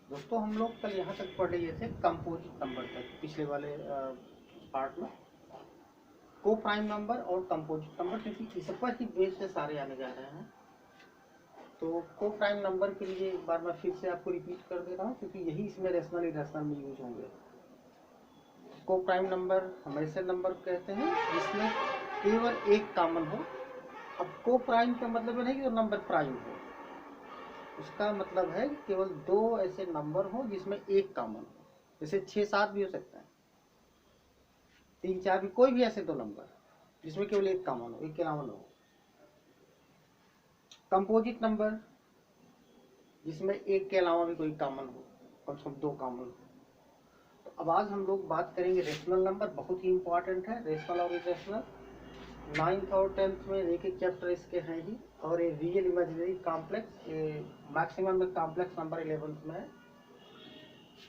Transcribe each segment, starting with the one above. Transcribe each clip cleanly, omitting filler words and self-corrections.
दोस्तों हम लोग कल यहाँ तक पढ़ लिए थे कंपोजिट नंबर तक, पिछले वाले पार्ट में को प्राइम नंबर और कंपोजिट नंबर, क्योंकि इस पर ही बेस से सारे आने जा रहे हैं। तो को प्राइम नंबर के लिए एक बार मैं फिर से आपको रिपीट कर दे रहा हूँ, क्योंकि यही इसमें रेशनल इरेशनल में यूज होंगे। को प्राइम नंबर हम ऐसे नंबर कहते हैं जिसमें केवल एक कॉमन हो। अब को प्राइम का मतलब नहीं कि वो नंबर प्राइम हो, उसका मतलब है केवल दो ऐसे नंबर हो जिसमें एक कॉमन हो। जैसे 6 7 भी हो सकता है, 3 4 भी, कोई भी ऐसे दो नंबर जिसमें केवल एक कॉमन हो, एक के अलावा न हो। कंपोजिट नंबर जिसमें एक के अलावा भी कोई कॉमन हो, कम से कम दो कॉमन हो। तो अब आज हम लोग बात करेंगे रेशनल नंबर, बहुत ही इंपॉर्टेंट है रेशनल और इरेशनल। 9th और 10th में एक एक चैप्टर इसके हैं ही, और ये रियल इमेजिनरी कॉम्प्लेक्स, ये मैक्सिमम में कॉम्प्लेक्स नंबर 11th में है।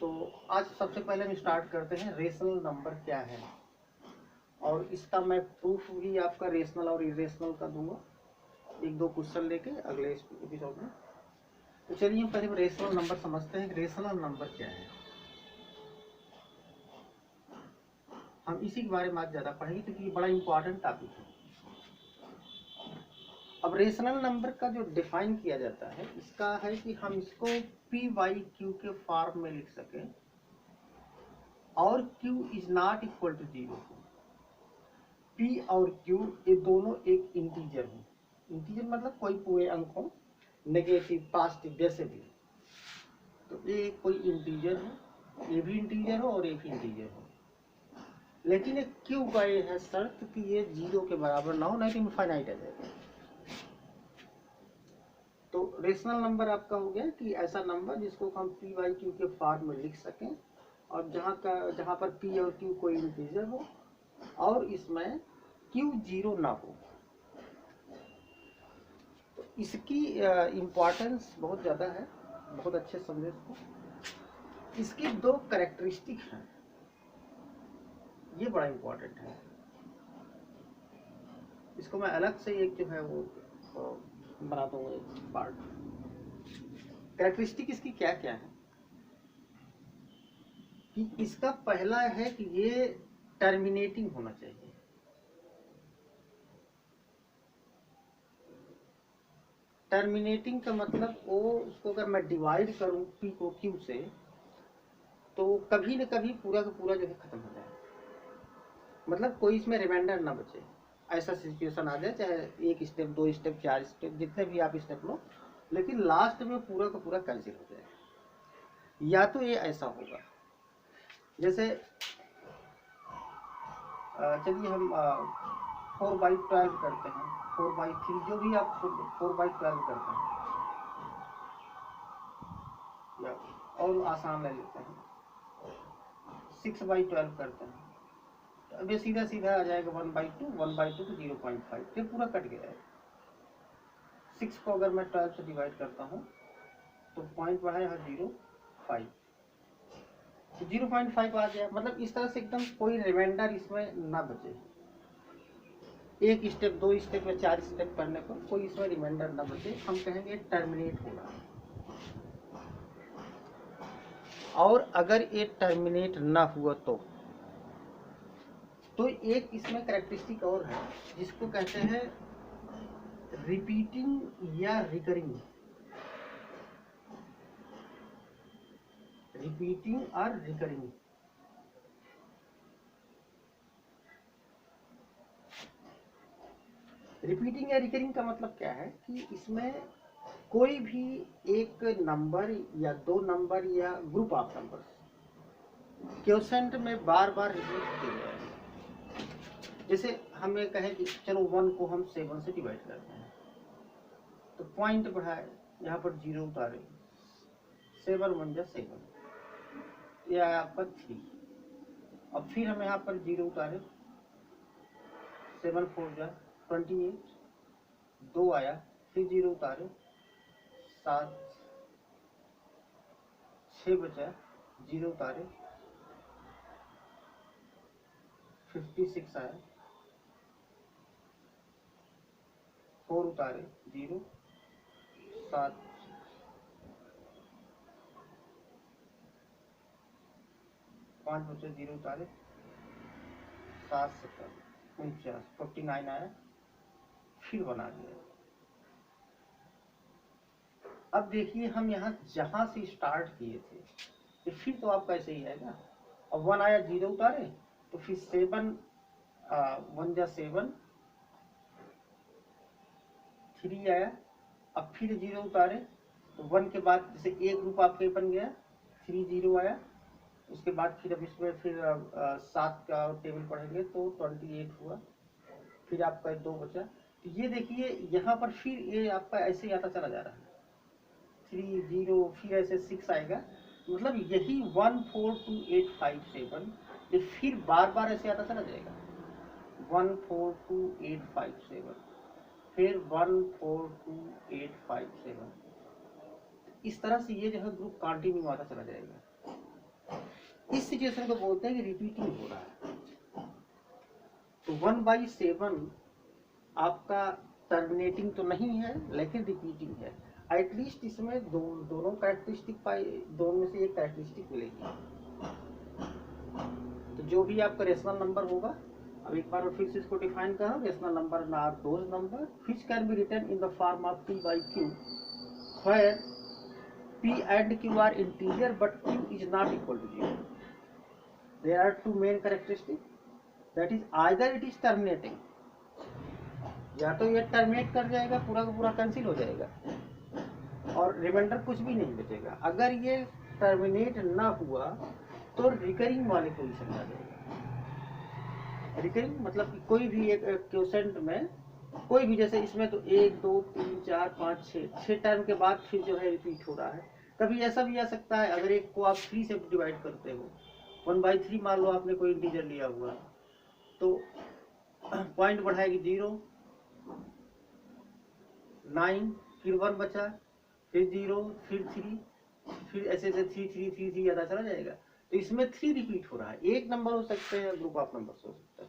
तो आज सबसे पहले हम स्टार्ट करते हैं रेशनल नंबर क्या है, और इसका मैं प्रूफ भी आपका रेशनल और इरेशनल का दूंगा एक दो क्वेश्चन लेके अगले एपिसोड में। तो चलिए हम पहले रेशनल नंबर समझते हैं कि रेशनल नंबर क्या है। हम इसी के बारे में आज ज़्यादा पढ़ेंगे क्योंकि ये बड़ा इंपॉर्टेंट टॉपिक है। अब रेशनल नंबर का जो डिफाइन किया जाता है इसका है कि हम इसको पी वाई क्यू के फॉर्म में लिख सकें, और Q is not equal to 0। P और क्यू ये दोनों एक इंटीजर हो। इंटीजर मतलब कोई पूरे अंक हो, नेगेटिव पॉजिटिव जैसे भी। तो ये कोई इंटीजर हो, ये भी इंटीजर हो और ये भी इंटीजर हो, लेकिन एक क्यू का ये है शर्त कि ये 0 के बराबर ना हो, नहीं तो इनफाइनाइट आ जाएगा। तो रेशनल नंबर आपका हो गया कि ऐसा नंबर जिसको हम पी वाई क्यू के फॉर्म में लिख सकें, और जहाँ पर पी और क्यू कोई इंटीजर हो और इसमें क्यू 0 ना हो। तो इसकी इम्पोर्टेंस बहुत ज़्यादा है, बहुत अच्छे समझे इसको। इसकी दो कैरेक्टरिस्टिक हैं, ये बड़ा इम्पोर्टेंट है। इसको मैं अलग से एक जो है वो बना दूंगा एक पार्ट। कैरेक्टरिस्टिक इसकी क्या क्या है कि इसका पहला है कि ये टर्मिनेटिंग होना चाहिए। टर्मिनेटिंग का मतलब वो, उसको अगर मैं डिवाइड करूं पी को क्यू से, तो कभी न कभी पूरा का पूरा जो है खत्म हो जाए, मतलब कोई इसमें रिमाइंडर ना बचे। ऐसा सिचुएशन आ जाए, चाहे एक स्टेप, दो स्टेप, 4 स्टेप, जितने भी आप स्टेप लो, लेकिन लास्ट में पूरा का पूरा कैंसिल हो जाए। या तो ये ऐसा होगा, जैसे चलिए हम 4/12 करते हैं, 4/3, जो भी आप 4/12 करते हैं, या और आसान ले लेते हैं 6/12 करते हैं। तो अब ये सीधा सीधा आ जाएगा 1/2, 1/2 तो 0.5, फिर पूरा कट गया है। 6 को अगर मैं 12 से डिवाइड करता हूँ तो पॉइंट बढ़ा यहाँ 0.5, तो 0.5 आ गया। मतलब इस तरह से एकदम कोई रिमाइंडर इसमें ना बचे। एक स्टेप, दो स्टेप या 4 स्टेप करने पर कोई इसमें रिमाइंडर ना बचे, हम कहेंगे टर्मिनेट हो रहा है। और अगर ये टर्मिनेट ना हुआ तो एक इसमें कैरेक्टरिस्टिक और है जिसको कहते हैं रिपीटिंग या रिकरिंग। रिपीटिंग और रिकरिंग। रिपीटिंग या रिकरिंग का मतलब क्या है कि इसमें कोई भी एक नंबर या दो नंबर या ग्रुप ऑफ नंबर क्वोशेंट में बार बार रिपीट किए जाए। जैसे हमें कहें कि चलो 1 को हम 7 से डिवाइड करते हैं, तो पॉइंट बढ़ाए, यहाँ पर 0 उतारे, 7 1 जा 7, यह आया आपका 3। अब फिर हम यहाँ पर 0 उतारे, 7 4 जा 28, 2 आया, फिर 0 उतारे, 7, 6 बचा, 0 उतारे, 56 आया, 4 उतारे, 0, 7, 5 बचे, 0 उतारे, 7 सेकंड 49, 49 आया, फिर बना दिया। अब देखिए हम यहाँ जहां से स्टार्ट किए थे तो फिर तो आपका ऐसे ही आएगा। अब 1 आया, 0 उतारे, तो फिर 7 1 जा 7, 3 आया, अब फिर 0 उतारे, तो 1 के बाद जैसे एक ग्रुप आपके बन गया, 3 0 आया, उसके बाद फिर अब इसमें फिर 7 का टेबल पढ़ेंगे तो 28 हुआ, फिर आपका 2 बचा। तो ये देखिए यहाँ पर फिर ये आपका ऐसे ही आता चला जा रहा है, 3 0, फिर ऐसे 6 आएगा, मतलब यही 1 4 2 8 5 7 ये फिर बार बार ऐसे आता चला जाएगा, 1 4 2 8 5 7, फिर 1 4 2 8 5 7, इस तरह से ये जो है ग्रुप कंटिन्यू आता चला जाएगा। इस सिचुएशन को बोलते हैं कि रिपीटिंग हो रहा है। तो 1/7 आपका टर्मिनेटिंग तो नहीं है लेकिन रिपीटिंग है। एटलीस्ट इसमें दोनों कैरेक्टरिस्टिक पाई, दोनों में से एक कैरेक्टरिस्टिक मिलेगी। तो जो भी आपका रेशनल नंबर होगा, अब एक बार फिर से इसको डिफाइन करो, rational number are those number which can be written in the form of p/q where p and q are integer but q is not equal to 0. There are two main characteristics, that is either it is terminating, या तो ये terminate कर जाएगा, पूरा का पूरा cancel हो जाएगा और रिमाइंडर कुछ भी नहीं बचेगा। अगर ये टर्मिनेट ना हुआ तो रिकरिंग वाले पोजीशन में आ जाएगा। रिकरिंग मतलब कि कोई भी एक क्वोशेंट में कोई भी, जैसे इसमें तो 1 2 3 4 5 6 टर्म के बाद फिर जो है रिपीट हो रहा है। कभी ऐसा भी आ सकता है, अगर एक को आप 3 से डिवाइड करते हो, 1/3 मान लो आपने कोई इंटीजर लिया हुआ, तो पॉइंट बढ़ाएगी 0 9, फिर 1 बचा, फिर 0, फिर 3, फिर ऐसे 3 3 3 3 आता चला जाएगा। तो इसमें 3 रिपीट हो रहा है, एक नंबर हो सकते हैं, ग्रुप ऑफ नंबर हो सकता है।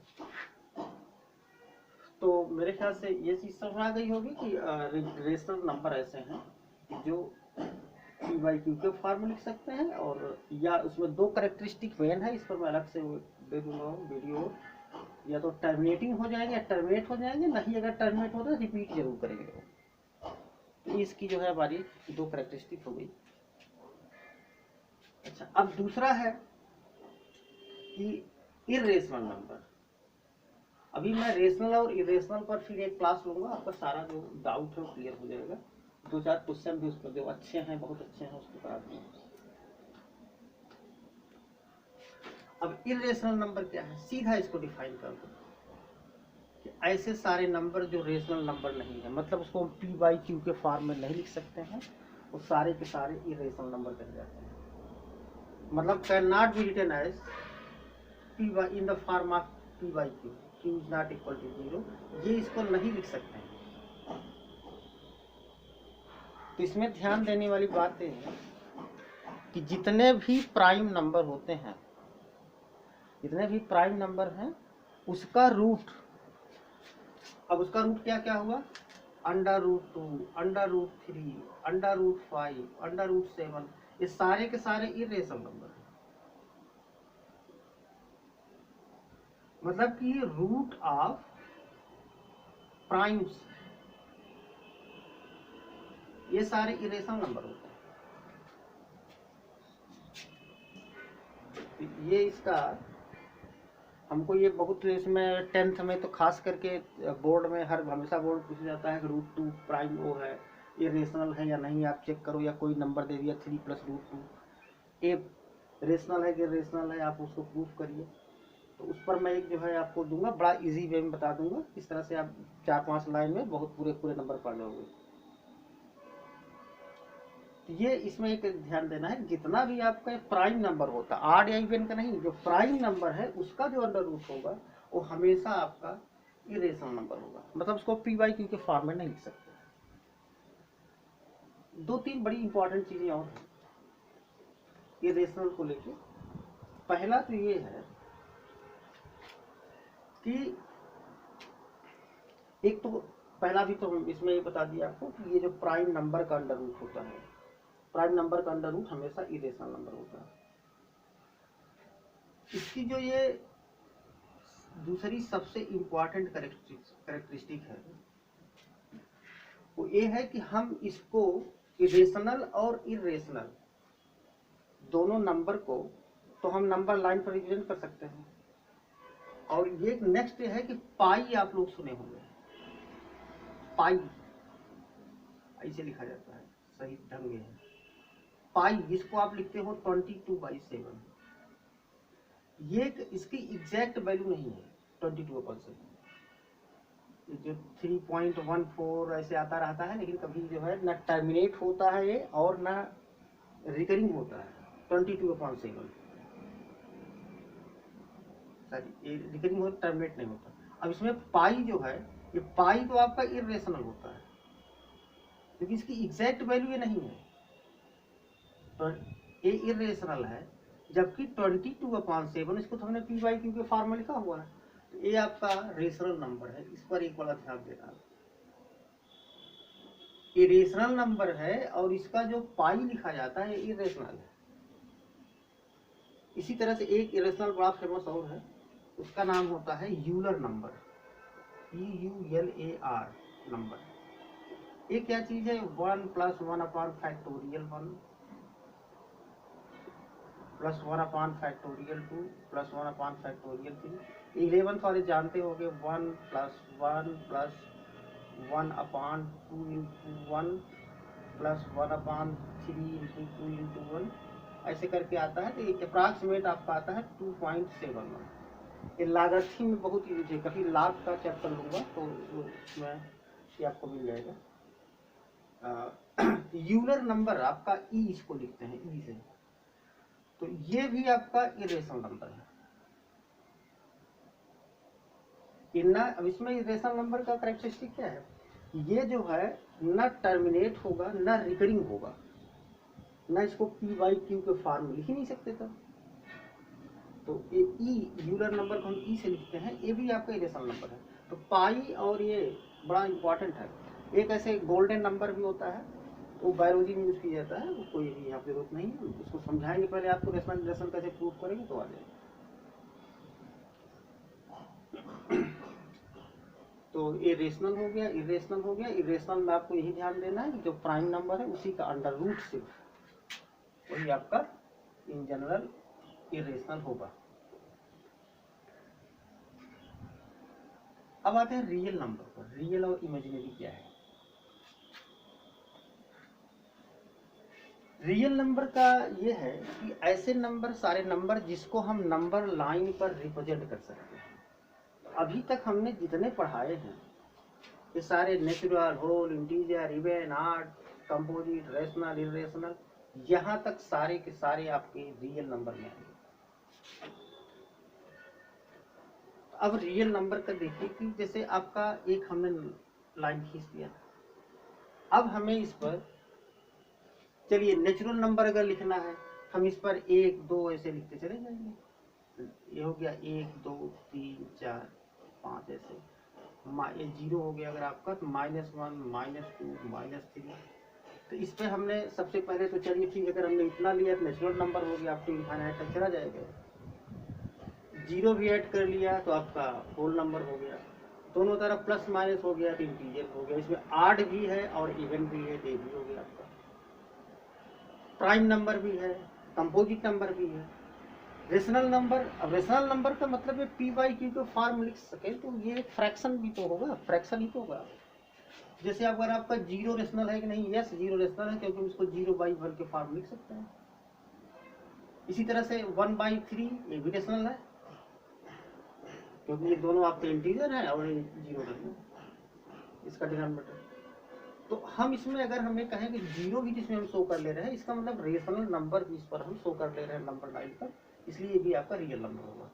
तो मेरे ख्याल से ये चीज समझ आ गई होगी कि रेशनल नंबर ऐसे हैं जो p/q के फॉर्म में लिख सकते हैं, और या उसमें दो कैरेक्टरिस्टिक मेन है, इस पर मैं अलग से दे दूंगा वीडियो, या तो टर्मिनेटिंग हो जाएंगे या टर्मिनेट हो जाएंगे, नहीं अगर टर्मिनेट होता है रिपीट जरूर करेंगे। तो इसकी जो है हमारी दो कैरेक्टरिस्टिक हो गई। अच्छा, अब दूसरा है कि इरेशनल नंबर। अभी मैं रेशनल और इरेशनल पर फिर एक क्लास लूंगा, आपका सारा जो डाउट है वो क्लियर हो जाएगा। 2-4 क्वेश्चन भी उस पर जो अच्छे हैं, बहुत अच्छे हैं, उसको करा दूंगा। अब इरेशनल नंबर क्या है, सीधा इसको डिफाइन कर दो कि ऐसे सारे नंबर जो रेशनल नंबर नहीं है, मतलब उसको हम p/q के फॉर्म में नहीं लिख सकते हैं, वो सारे के सारे इरेशनल नंबर कहे जाते हैं। मतलब can not be written as p in the form of p/q, q is not equal to 0, ये इसको नहीं लिख सकते हैं। तो इसमें ध्यान देने वाली बात यह है कि जितने भी प्राइम नंबर होते हैं, जितने भी प्राइम नंबर हैं, उसका रूट, अब उसका रूट क्या क्या हुआ, √2, √3, √5, √7, ये सारे के सारे इरेशनल नंबर हैं। मतलब कि रूट ऑफ प्राइम्स, ये सारे इरेशनल नंबर होते हैं। ये इसका हमको ये बहुत, इसमें 10th में तो खास करके बोर्ड में हमेशा बोर्ड पूछा जाता है कि √2 प्राइम वो है, ये रेशनल है या नहीं, आप चेक करो, या कोई नंबर दे दिया 3 + √2, ये रेशनल है कि रेशनल है, आप उसको प्रूफ करिए। तो उस पर मैं एक जो है आपको दूंगा, बड़ा इजी वे में बता दूंगा, इस तरह से आप 4-5 लाइन में बहुत पूरे नंबर पढ़ लोगे। ये इसमें एक ध्यान देना है, जितना भी आपका प्राइम नंबर होता है, ऑड या इवन का नहीं, जो प्राइम नंबर है उसका जो अंडर रूट होगा वो हमेशा आपका इरेशनल नंबर होगा, मतलब उसको p/q के फॉर्म में नहीं लिख सकते। 2-3 बड़ी इंपॉर्टेंट चीजें और हैं इरेशनल को लेके। पहला तो ये है कि एक तो पहला भी तो इसमें ये बता दिया आपको कि ये जो प्राइम नंबर का अंडर रूट होता है, प्राइम नंबर का अंडर रूट हमेशा इरेशनल नंबर होता है। इसकी जो ये दूसरी सबसे इम्पोर्टेंट करेक्टरिस्टिक है वो ये है कि हम इसको इरेशनल और इरेशनल दोनों नंबर को तो हम नंबर लाइन पर रिप्रेजेंट कर सकते हैं। और ये नेक्स्ट है कि पाई आप लोग सुने होंगे, पाई ऐसे लिखा जाता है, सही ढंग है पाई, जिसको आप लिखते हो 22/7। ये इसकी एग्जैक्ट वैल्यू नहीं है 22/7, जो 3.14 ऐसे आता रहता है, लेकिन कभी जो है ना टर्मिनेट होता है ये और ना रिकरिंग होता है 22/7। सॉरी, ये रिकरिंग हो, टर्मिनेट नहीं होता। अब इसमें पाई जो है, ये पाई तो आपका इरेशनल होता है, क्योंकि इसकी एग्जैक्ट वैल्यू ये नहीं है, तो ये इरेशनल है। जबकि 22/7 इसको तो हमने p/q के फॉर्म में लिखा हुआ है, तो ये आपका रेशनल नंबर है। इस पर एक बड़ा ध्यान देना है, ये रेशनल नंबर है और इसका जो पाई लिखा जाता है ये इरेशनल है। इसी तरह से एक इरेशनल बड़ा फेमस और है, उसका नाम होता है यूलर नंबर, EULAR नंबर। ये क्या चीज है? 1 + 1/(1) प्लस 1/(2) प्लस 1/(3). 11th वाले जानते होंगे, 1 + 1 + 1/2 × 1 प्लस 1/3 × 2 × 1 ऐसे करके आता है। तो ये अप्रॉक्सीमेट आपका आता है 2.71। ये लागर्थी में बहुत यूज है, कभी लाभ का चेक कर लूंगा तो उसमें ये आपको मिल जाएगा। यूलर नंबर आपका ई, इसको लिखते हैं ई से, तो ये भी आपका इरेशनल नंबर है। अब इसमें इरेशनल नंबर का कैरेक्टरिस्टिक क्या है? ये जो है न टर्मिनेट होगा न रिकरिंग होगा, न इसको p/q के फॉर्म में लिख ही नहीं सकते था। तो ये ई यूलर नंबर को हम ई से लिखते हैं, ये भी आपका इरेशनल नंबर है। तो पाई और ये बड़ा इंपॉर्टेंट है। एक ऐसे गोल्डन नंबर भी होता है, वो बायोलॉजी में यूज किया जाता है, वो कोई भी यहाँ पे जरूरत नहीं है, उसको समझाएंगे पहले आपको, रेशनल रिलेशन कैसे प्रूव करेंगे तो आ जाएगा। तो ये रेशनल हो गया, इरेशनल हो गया। इरेशनल में आपको यही ध्यान देना है कि जो प्राइम नंबर है उसी का अंडर रूट सिर्फ वही आपका इन जनरल इरेशनल होगा। अब आते हैं रियल नंबर पर। रियल और इमेजिनरी क्या है? रियल नंबर का ये है कि ऐसे नंबर, सारे नंबर जिसको हम नंबर लाइन पर रिप्रेजेंट कर सकते हैं। अभी तक हमने जितने पढ़ाए हैं ये सारे natural, whole, integer, even, odd, composite, rational, irrational, यहाँ तक सारे के सारे आपके रियल नंबर में आएंगे। अब रियल नंबर का देखिए कि जैसे आपका एक हमने लाइन खींच दिया, अब हमें इस पर चलिए नेचुरल नंबर अगर लिखना है हम इस पर 1, 2 ऐसे लिखते चले जाएंगे। ये हो गया 1, 2, 3, 4, 5 ऐसे। ये 0 हो गया अगर आपका, तो -1, -2, -3। तो इस पे हमने सबसे पहले तो चलिए ठीक, अगर हमने इतना लिया तो नेचुरल नंबर हो गया, आपको इनफाइनाइट तक चला जाएगा। 0 भी ऐड कर लिया तो आपका होल नंबर हो गया। दोनों तरफ प्लस माइनस हो गया तो इंटीजर हो गया। इसमें ऑड भी है और इवन भी है, ये भी हो गया आपका। प्राइम नंबर भी है, कंपोजिट नंबर भी है, रेशनल नंबर। अब रेशनल नंबर का मतलब है p/q को फॉर्म लिख सके तो ये एक फ्रैक्शन भी तो होगा, फ्रैक्शन ही तो होगा। जैसे अगर आपका 0 रेशनल है कि नहीं? यस, 0 रेशनल है, क्योंकि हम इसको 0/1 के फॉर्म लिख सकते हैं। इसी तरह से 1/3 ये भी रेशनल है, क्योंकि ये दोनों आपके इंटीजर हैं और 0 रेशनल, इसका डिनोमिनेटर। तो हम इसमें अगर हमें कहें कि 0 भी जिसमें हम शो कर ले रहे हैं, इसका मतलब रेशनल नंबर भी इस पर हम शो कर ले रहे हैं नंबर लाइन पर, इसलिए ये भी आपका रियल नंबर होगा।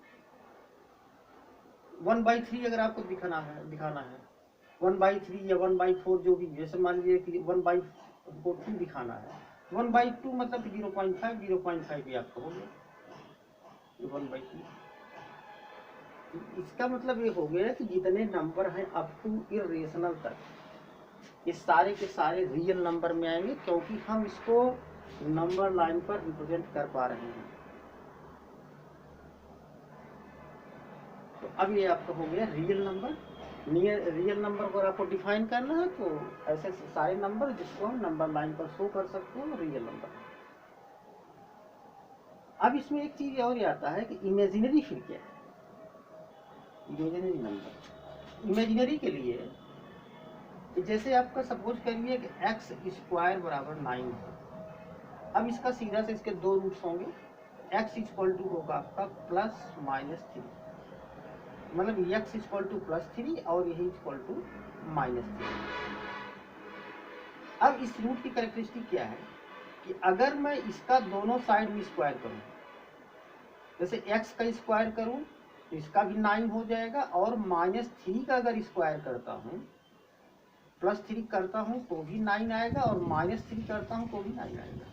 1/3 अगर आपको दिखाना है 1/3 या 1/4 जो भी, जैसे मान लीजिए कि 1/2 दिखाना है, 1/2 मतलब 0.5 भी आपका हो गया 1/2। इसका मतलब ये हो गया कि जितने नंबर हैं अप टू इरेशनल तक, ये सारे के सारे रियल नंबर में आएंगे, क्योंकि हम इसको नंबर लाइन पर रिप्रेजेंट कर पा रहे हैं। अब ये आपका हो गया रियल नंबर। रियल नंबर को आपको डिफाइन करना है तो ऐसे सारे नंबर जिसको हम नंबर लाइन पर शो कर सकते हैं रियल नंबर। अब इसमें एक चीज और आता है कि इमेजिनरी फिर क्या है। इमेजिनरी नंबर, इमेजिनरी के लिए जैसे आपका सपोज करिए कि एक्स स्क्वायर बराबर 9 है। अब इसका सीधा से इसके दो रूट्स होंगे, एक्स इक्वल टू होगा आपका प्लस माइनस 3, मतलब एक्स इक्वल टू प्लस 3 और यही इक्वल टू माइनस 3। अब इस रूट की कैरेक्टरिस्टिक क्या है कि अगर मैं इसका दोनों साइड में स्क्वायर करूं, जैसे x का स्क्वायर करूं तो इसका भी 9 हो जाएगा, और माइनस 3 का अगर स्क्वायर करता हूं, प्लस 3 करता हूं तो भी 9 आएगा, और माइनस 3 करता हूं तो भी 9 आएगा।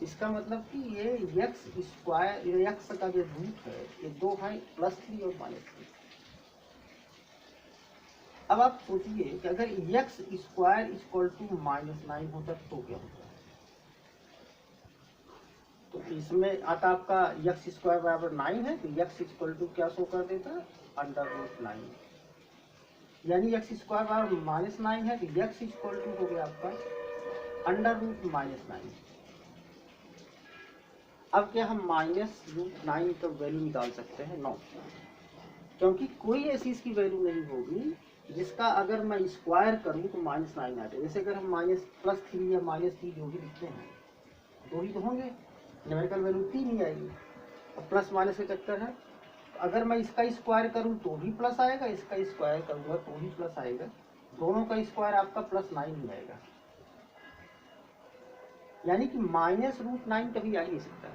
इसका मतलब कि ये x स्क्वायर, x का जो रूट है ये दो है, प्लस 3 और माइनस 3। अब आप सोचिए कि अगर x square equal to minus 9 होता तो क्या होता? तो इसमें आता आपका x स्क्वायर बराबर 9 है तो x इक्वल टू क्या शो कर देता है, अंडर रूट 9। यानी x स्क्वायर बराबर माइनस 9 है तो x इक्वल टू हो गया आपका अंडर रूट माइनस 9। अब क्या हम माइनस रूट 9 का वैल्यू निकाल सकते हैं? नो, क्योंकि कोई ऐसी इसकी वैल्यू नहीं होगी जिसका अगर मैं स्क्वायर करूं तो माइनस 9 आ जाए। जैसे अगर हम माइनस प्लस 3 या माइनस 3 जो भी लिखते हैं दो ही तो होंगे, न्यूमेरिकल वैल्यू 3 ही आएगी। और प्लस माइनस का चक्कर है, अगर मैं इसका स्क्वायर करूं तो भी प्लस आएगा, इसका स्क्वायर करूंगा तो भी प्लस आएगा, दोनों का स्क्वायर आपका प्लस 9 ही आएगा। यानी कि माइनस रूट 9 कभी आ ही नहीं सकता।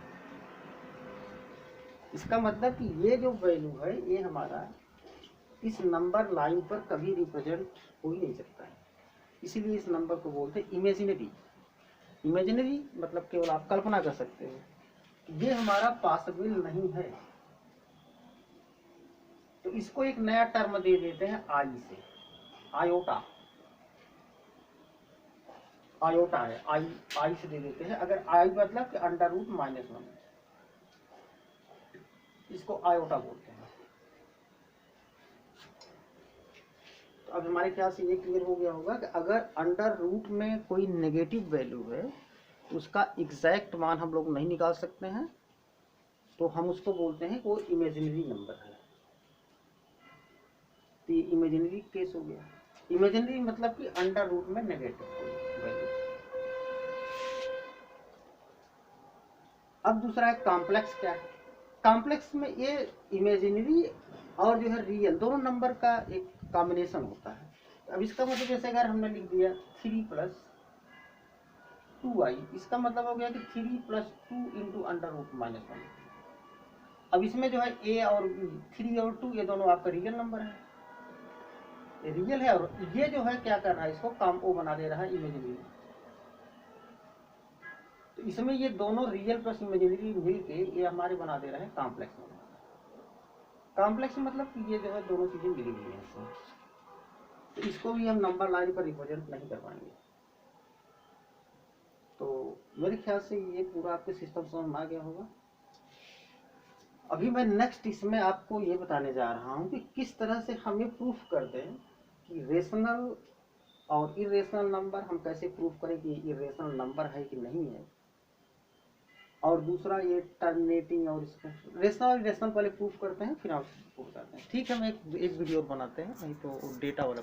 इसका मतलब कि ये जो वैल्यू है ये हमारा इस नंबर लाइन पर कभी रिप्रेजेंट हो ही नहीं सकता है, इसीलिए इस नंबर को बोलते हैं इमेजिनरी। इमेजिनरी मतलब केवल आप कल्पना कर सकते हो, ये हमारा पॉसिबल नहीं है। तो इसको एक नया टर्म दे देते हैं आई से, आयोटा। आयोटा है, आई से दे देते हैं। अगर आई मतलब कि अंडर रूट माइनस 1, इसको आयोटा बोलते हैं। तो अब हमारे ख्याल से ये क्लियर हो गया होगा कि अगर अंडर रूट में कोई नेगेटिव वैल्यू है तो उसका एग्जैक्ट मान हम लोग नहीं निकाल सकते हैं, तो हम उसको बोलते हैं वो इमेजिनरी नंबर है। तो ये इमेजिनरी केस हो गया। इमेजिनरी मतलब कि अंडर रूट में नेगेटिव वैल्यू। अब दूसरा है कॉम्प्लेक्स। क्या है कॉम्प्लेक्स में? ये इमेजिनरी और जो है रियल दोनों नंबर का एक कॉम्बिनेशन होता है। अब इसका मतलब जैसे अगर हमने लिख दिया 3 प्लस 2i, इसका मतलब हो गया कि 3 plus 2 into under root minus 1। अब इसमें जो है a और 3 और 2 ये दोनों आपका रियल नंबर है, ये रियल है, और ये जो है क्या कर रहा है, इसको कॉम्पो बना दे रहा है इमेजिनरी। तो इसमें ये दोनों रियल प्लस इमेजिनरी मिलके ये हमारे बना दे रहे हैं कॉम्प्लेक्स नंबर। कॉम्प्लेक्स मतलब कि ये जो है दोनों चीजें मिली हुई हैं इसमें, तो इसको भी हम नंबर लाइन पर रिप्रेजेंट नहीं कर पाएंगे। तो मेरे ख्याल से ये पूरा आपके सिस्टम समझ में आ गया होगा। अभी मैं नेक्स्ट इसमें आपको ये बताने जा रहा हूँ कि किस तरह से हम ये प्रूफ करते हैं कि रेशनल और इरेशनल नंबर हम कैसे प्रूफ करें कि इरेशनल नंबर है कि नहीं है। और दूसरा ये टर्मिनेटिंग और इसका रेशनल और इरेशनल पहले प्रूफ करते हैं, फिर आप प्रूफ करते हैं। ठीक है, मैं एक वीडियो बनाते हैं, नहीं तो डेटा वाला